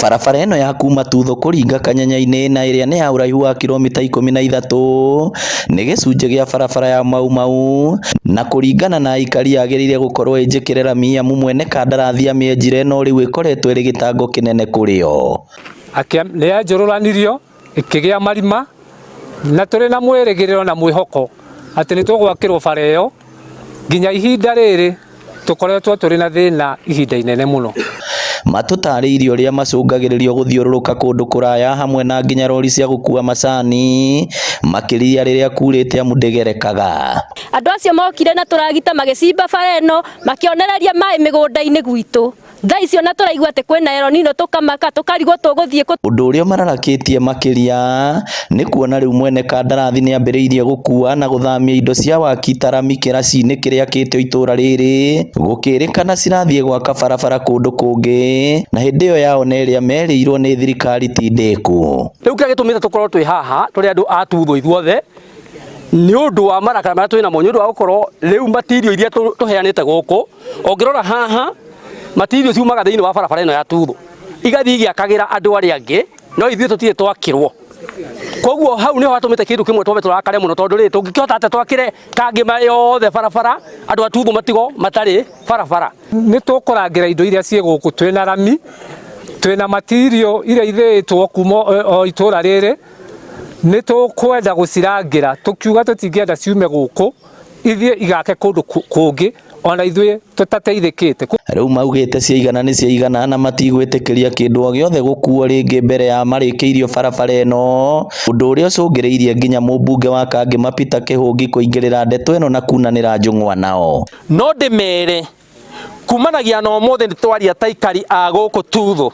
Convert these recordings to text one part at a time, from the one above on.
Barabara ĩno ya kuma Tutho kũringa Kanyanya-inĩ na ĩrĩa nĩ ya ũraihu wa kilomita 13 nĩ gĩcunjĩ gĩa barabara ya Mau Mau, na kũringana na aikari yagĩrĩire gũkorwo ĩnjĩkĩre rami amu mwene kandarathi amĩenjire no rĩu ĩkoretwo ĩrĩ gĩtango kĩnene kũrĩ o. Nĩ yanjũrũranirio ĩkĩgĩa marima na tũrĩ na mwĩrĩgĩrĩro na mwĩhoko atĩ nĩ tũgwakĩrwo bara ĩyo nginya ihinda rĩrĩ tũkoretwo tũrĩ na thĩna ihinda inene mũno. Matũtarĩirie ũrĩa macũngagĩrĩrio gũthiũrũrũka kũndũ kũraya hamwe na nginya rori cia gũkua macani makĩria rĩrĩa kurĩte amu ndĩgerekaga. Andũ acio mokire na tũragita magĩcimba bara ĩno makĩonereria maĩ mĩgũnda-inĩ gwitũ. Thaa icio na tũraigua atĩ kwĩna El Nino tũkamaka tũkarigwo tũgũthiĩ kũ. Ũndũ ũrĩa marakĩtie makĩria nĩ kuona rĩu mwene kandarathi nĩ ambĩrĩirie gũkua na gũthamia indo cia waki ta rami kĩraci-inĩ kĩrĩa kĩtio itũra rĩrĩ, gũkĩrĩkana cirathiĩ gwaka barabara kũndũ kũngĩ na hĩndĩ ĩyo yao nĩ ĩrĩa merĩirwo nĩ thirikari ti ndĩku. Rĩu kĩrĩa gĩtũmĩte tũkorwo twĩ haha tũrĩ andũ a Tutho ithuothe nĩ ũndũ wa marakara marĩa twĩna mo, nĩ ũndũ wa gũkorwo rĩu matirio iria tũheanĩte gũkũ ũngĩrora haha matirio ciumaga thĩinĩ wa barabara ĩno ya Tutho igathiĩ igĩakagĩra andũ arĩa angĩ no ithuĩ tũtirĩ twakĩrwo. Koguo hau nĩho hatũmĩte kĩndũ kĩmwe twambe tũrakare mũno tondũ rĩrĩ tũngĩkĩhota atĩ twakĩre kangĩma yothe barabara andũ a Tutho matigo matarĩ barabara. Nĩ tũkũrangĩra indo iria ciĩ gũkũ twĩna rami, twĩna matirio iria ithĩĩtwo kuma o itũra rĩrĩ, nĩ tũkwenda gũcirangĩra tũkiuga tũtingĩenda ciume gũkũ ithiĩ igake kũndũ kũngĩ ona ithuĩ tũtateithĩkĩte. Rĩu maugĩte ciaigana nĩ ciaigana na matigwĩtĩkĩria kĩndũ o gĩothe gũkuo rĩngĩ mbere ya marĩkĩirio barabara ĩno, ũndũ ũrĩa ũcũngĩrĩirie nginya mũmbunge wa Kangema Peter Kĩhũngi kũingĩrĩra ndeto ĩno na kunanĩra njũng'wa nao. No ndĩmere kumanagia na ũmũthĩ nĩ twaria ta aikari a gũkũ Tutho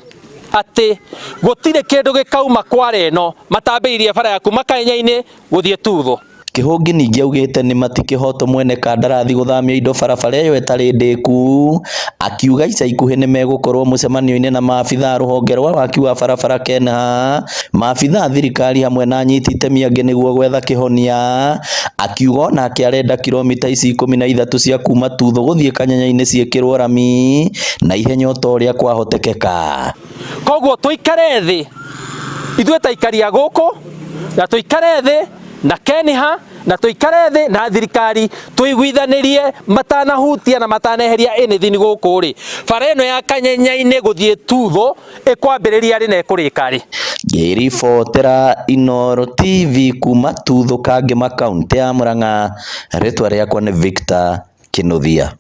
atĩ gũtirĩ kĩndũ gĩkauma Kware ĩno matambĩrĩirie bara ya kuma Kanya-inĩ gũthiĩ Tutho. Kĩhũngi ningĩ augĩte nĩ matikĩhoto mwene kandarathi gũthamia indo barabara ĩyo ĩtarĩ ndĩku, akiuga ica ikuhĩ nĩ megũkorwo mũcemanio-inĩ na maabitha rũhonge rwa waki wa barabara KENHA, maabitha thirikari hamwe na anyiti itemi angĩ nĩguo gwetha kĩhonia, akiuga onake arenda kilomita ici 13 cia kuma Tutho gũthiĩ Kanyanya-inĩ ciĩkĩrwo rami na ihenya o ta ũrĩa kwahotekeka. Koguo tũikare thĩ ithuĩ ta aikari a gũkũ na tũikare thĩ na KENHA na tũikare thĩ na thirikari tũiguithanĩrie matanahutia na mataneheria anything gũkũ rĩ, bara ĩno ya Kanyanya-inĩ gũthiĩ Tutho ĩkwambĩrĩria rĩ na ĩkũrĩka rĩ. Ngĩribotera Inooro TV kuma Tutho Kangema kaunti ya Murang'a, rĩtwa rĩakwa nĩ Victor Kĩnuthia.